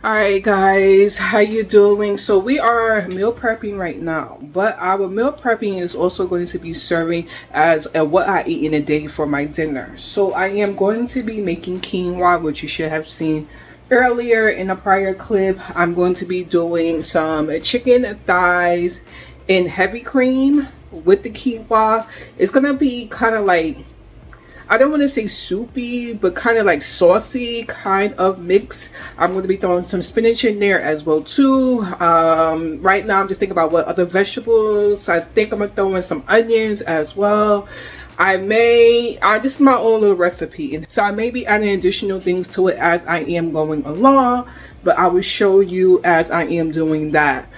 Alright guys, how you doing? So we are meal prepping right now, but our meal prepping is also going to be serving as what I eat in a day for my dinner. So I am going to be making quinoa, which you should have seen earlier in a prior clip. I'm going to be doing some chicken thighs in heavy cream with the quinoa. It's gonna be kind of like, I don't want to say soupy, but kind of like saucy kind of mix. I'm going to be throwing some spinach in there as well too. Right now I'm just thinking about what other vegetables. I think I'm going to throw in some onions as well. This is my own little recipe. So I may be adding additional things to it as I am going along, but I will show you as I am doing that.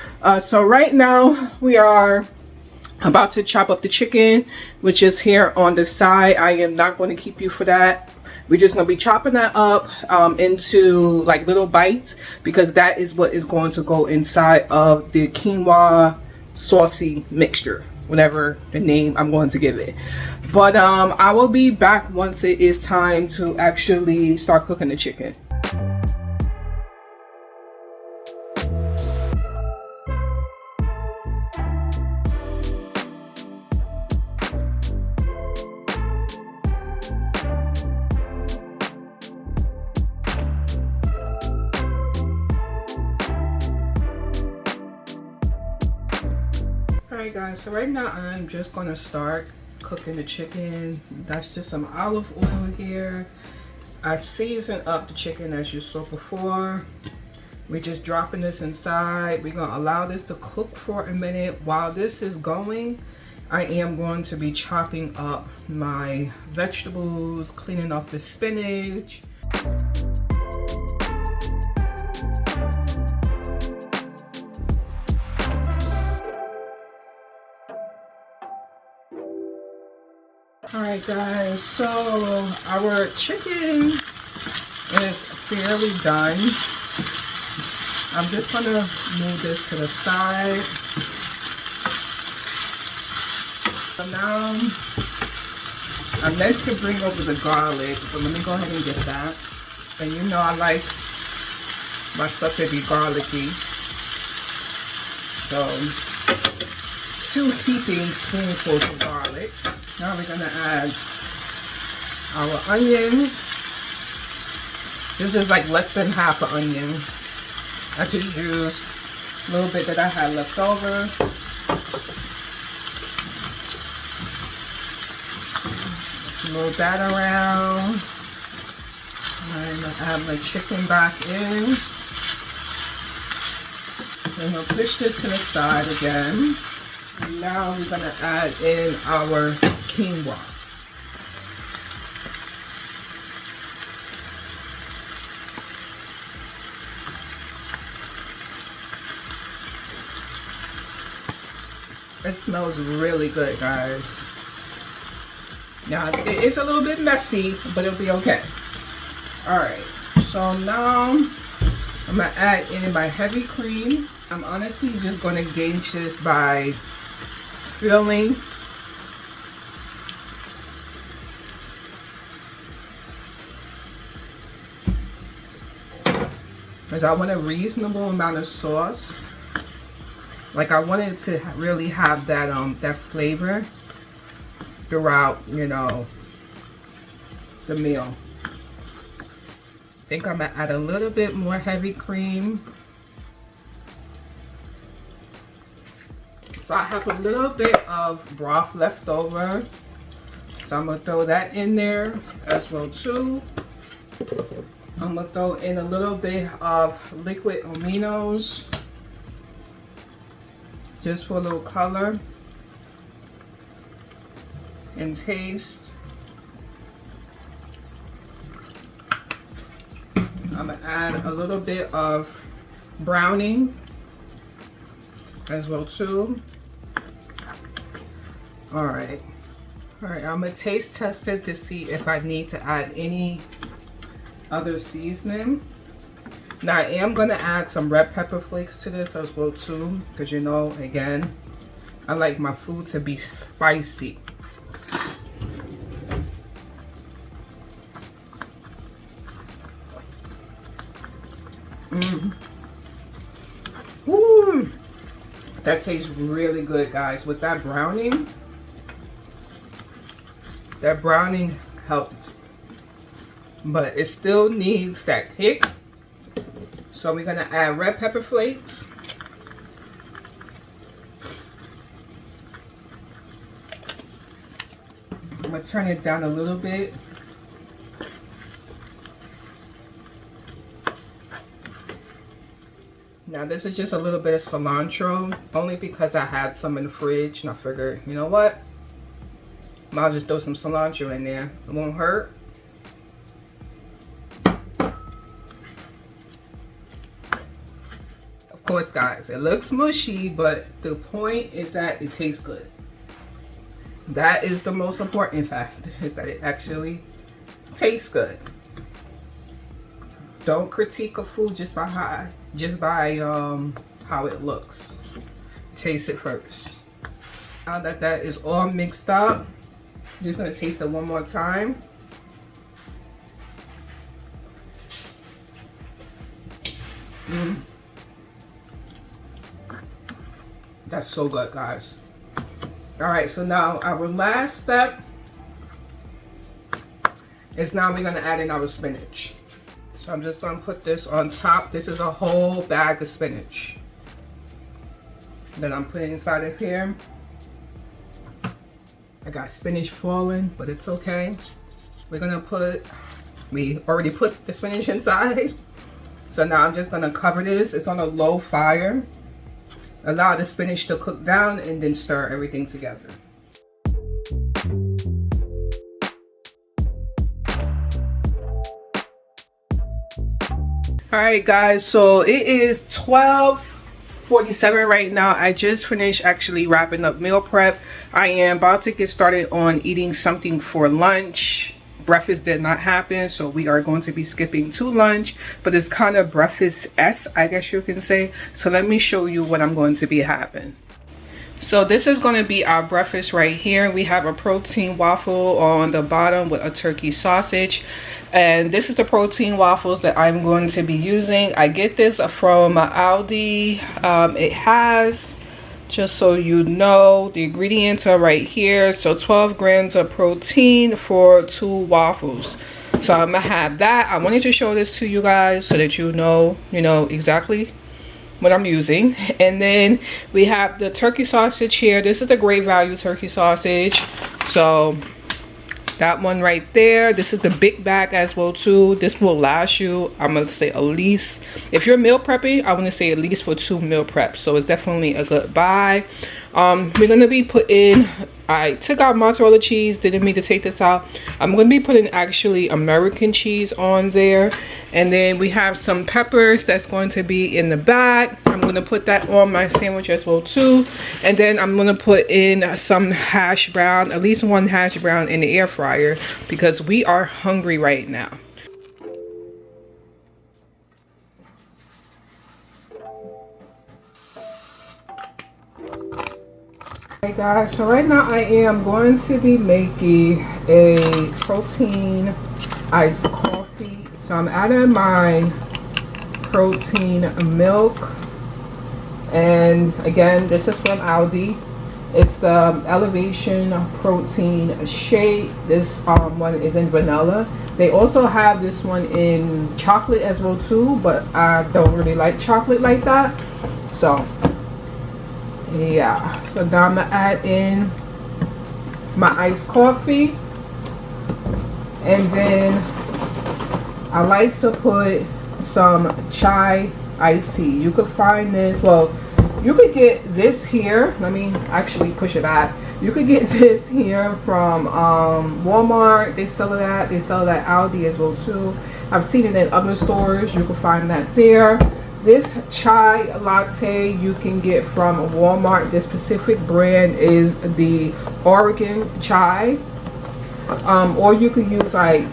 So right now we are about to chop up the chicken, which is here on the side. I am not going to keep you for that. We're just going to be chopping that up into like little bites, because that is what is going to go inside of the quinoa saucy mixture, whatever the name I'm going to give it. But I will be back once it is time to actually start cooking the chicken. Alright guys, so right now I'm just gonna start cooking the chicken. That's just some olive oil here. I seasoned up the chicken as you saw before. We're just dropping this inside. We're gonna allow this to cook for a minute. While this is going, I am going to be chopping up my vegetables, cleaning up the spinach. Alright guys, so our chicken is fairly done. I'm just going to move this to the side. So now I meant to bring over the garlic, but let me go ahead and get that. And you know I like my stuff to be garlicky. So 2 heaping spoonfuls of garlic. Now we're going to add our onion. This is like less than half an onion. I just used a little bit that I had left over. Move that around. I'm going to add my chicken back in. And we'll push this to the side again. And now we're going to add in our quinoa. It smells really good, guys. Now it's a little bit messy, but it'll be okay. Alright, so now I'm going to add in my heavy cream. I'm honestly just going to gauge this by filling. Because I want a reasonable amount of sauce. Like I want it to really have that that flavor throughout, you know, the meal. I think I'm gonna add a little bit more heavy cream. So I have a little bit of broth left over. So I'm gonna throw that in there as well too. I'm gonna throw in a little bit of liquid aminos, just for a little color and taste. I'm gonna add a little bit of browning as well too. Alright, I'm gonna taste test it to see if I need to add any other seasoning. Now I am gonna add some red pepper flakes to this as well too, because you know, again, I like my food to be spicy. Ooh, that tastes really good, guys. With that browning helped, but it still needs that kick. So we're gonna add red pepper flakes. I'm gonna turn it down a little bit. Now this is just a little bit of cilantro, only because I had some in the fridge and I figured, you know what? I'll just throw some cilantro in there. It won't hurt. Of course, guys, it looks mushy, but the point is that it tastes good. That is the most important fact, is that it actually tastes good. Don't critique a food just by how it looks. Taste it first. Now that that is all mixed up, I'm just gonna taste it one more time. That's so good, guys. All right, so now our last step is now we're gonna add in our spinach. So I'm just gonna put this on top. This is a whole bag of spinach. Then I'm putting inside of here. I got spinach falling, but it's okay. We already put the spinach inside. So now I'm just gonna cover this. It's on a low fire. Allow the spinach to cook down and then stir everything together. All right, guys, so it is 12:47 right now. I just finished actually wrapping up meal prep. I am about to get started on eating something for lunch. Breakfast did not happen, so we are going to be skipping to lunch, but it's kind of breakfast-esque, I guess you can say. So let me show you what I'm going to be having. So this is going to be our breakfast right here. We have a protein waffle on the bottom with a turkey sausage, and this is the protein waffles that I'm going to be using. I get this from Aldi. It has, just so you know, the ingredients are right here. So 12 grams of protein for 2 waffles. So I'm gonna have that. I wanted to show this to you guys so that you know exactly what I'm using. And then we have the turkey sausage here. This is the Great Value turkey sausage. So that one right there. This is the big bag as well too. This will last you, I'm gonna say, at least, if you're meal prepping, I want to say at least for 2 meal preps. So it's definitely a good buy. We're gonna be putting, I took out mozzarella cheese, didn't mean to take this out. I'm gonna be putting actually American cheese on there. And then we have some peppers that's going to be in the bag. I'm gonna put that on my sandwich as well too. And then I'm gonna put in some hash brown, at least 1 hash brown in the air fryer, because we are hungry right now. Hey guys, so right now I am going to be making a protein iced coffee. So I'm adding my protein milk, and again, this is from Aldi. It's the Elevation Protein Shake. This one is in vanilla. They also have this one in chocolate as well too, but I don't really like chocolate like that. So yeah, so now I'm gonna add in my iced coffee, and then I like to put some chai iced tea. You could find this, well, you could get this here. Let me actually push it back. You could get this here from Walmart. They sell that. They sell that at Aldi as well too. I've seen it in other stores. You can find that there. This chai latte you can get from Walmart. This specific brand is the Oregon chai. Or you could use like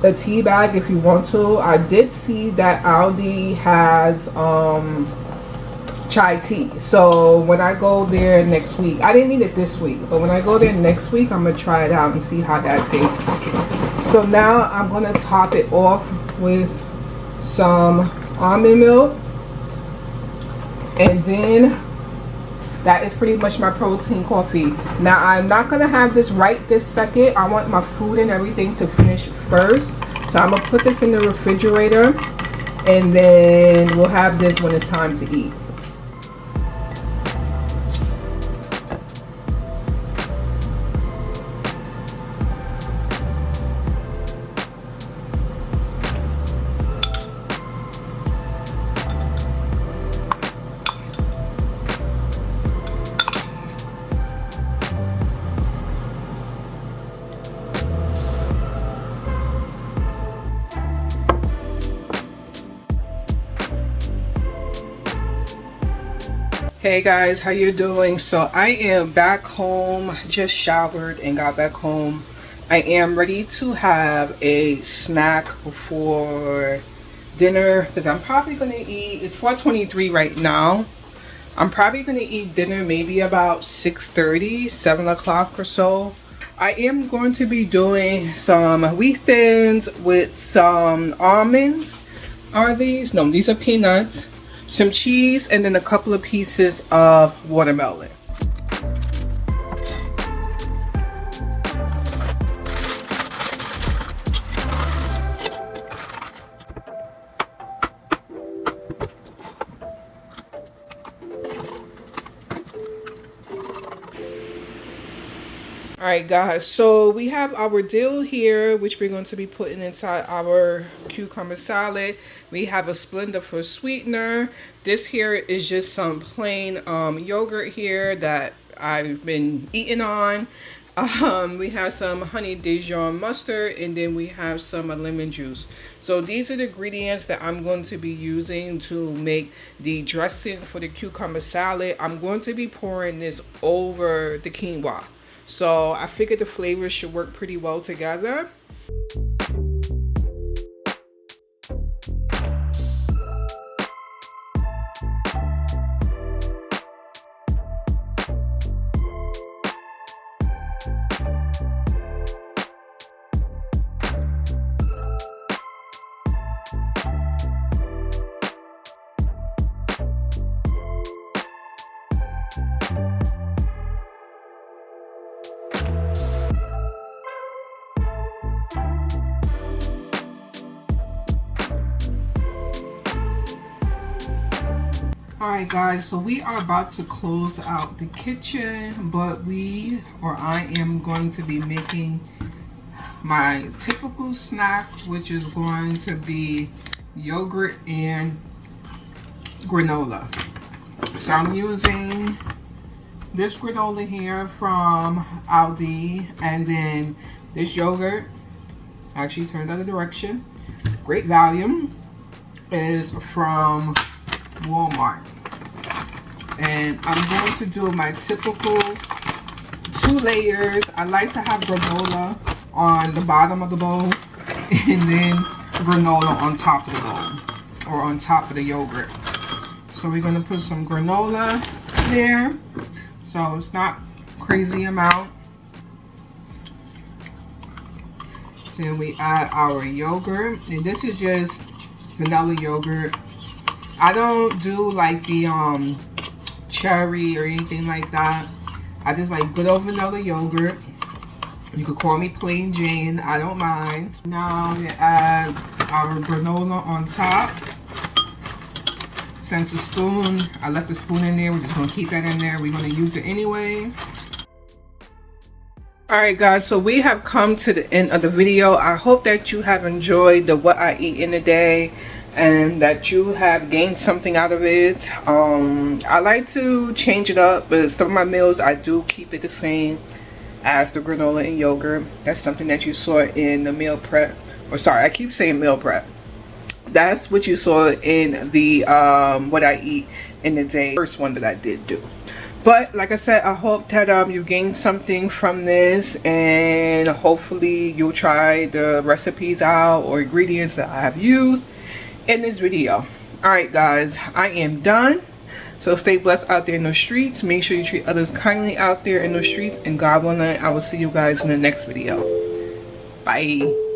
a tea bag if you want to. I did see that Aldi has chai tea. So when I go there next week, I didn't need it this week, but when I go there next week, I'm gonna try it out and see how that tastes. So now I'm gonna top it off with some almond milk, and then that is pretty much my protein coffee. Now I'm not gonna have this right this second. I want my food and everything to finish first, so I'm gonna put this in the refrigerator, and then we'll have this when it's time to eat. Hey guys, how you doing? So I am back home, just showered and got back home. I am ready to have a snack before dinner because I'm probably going to eat, it's 4:23 right now. I'm probably going to eat dinner maybe about 6:30, 7 o'clock or so. I am going to be doing some wheat thins with some almonds. Are these? No, these are peanuts. Some cheese, and then a couple of pieces of watermelon. Alright guys, so we have our dill here, which we're going to be putting inside our cucumber salad. We have a Splenda for sweetener. This here is just some plain yogurt here that I've been eating on. We have some honey Dijon mustard, and then we have some lemon juice. So these are the ingredients that I'm going to be using to make the dressing for the cucumber salad. I'm going to be pouring this over the quinoa. So I figured the flavors should work pretty well together. Alright guys, so we are about to close out the kitchen, but I am going to be making my typical snack, which is going to be yogurt and granola. So I'm using this granola here from Aldi, and then this yogurt, actually turned out of direction, great value, is from Walmart. And I'm going to do my typical 2 layers. I like to have granola on the bottom of the bowl and then granola on top of the bowl, or on top of the yogurt. So we're going to put some granola there, so it's not crazy amount. Then we add our yogurt, and this is just vanilla yogurt. I don't do like the cherry or anything like that. I just like good old vanilla yogurt. You could call me plain Jane, I don't mind. Now we add our granola on top. Since the spoon, I left the spoon in there, we're just gonna keep that in there. We're gonna use it anyways. Alright guys, so we have come to the end of the video. I hope that you have enjoyed the what I eat in a day, and that you have gained something out of it. I like to change it up, but some of my meals I do keep it the same as the granola and yogurt. That's something that you saw in the meal prep, or sorry, I keep saying meal prep. That's what you saw in the what I eat in the day, first one that I did do. But like I said, I hope that you gained something from this, and hopefully you'll try the recipes out or ingredients that I have used in this video. Alright guys, I am done. So stay blessed out there in those streets. Make sure you treat others kindly out there in those streets, and God willing, I will see you guys in the next video. Bye.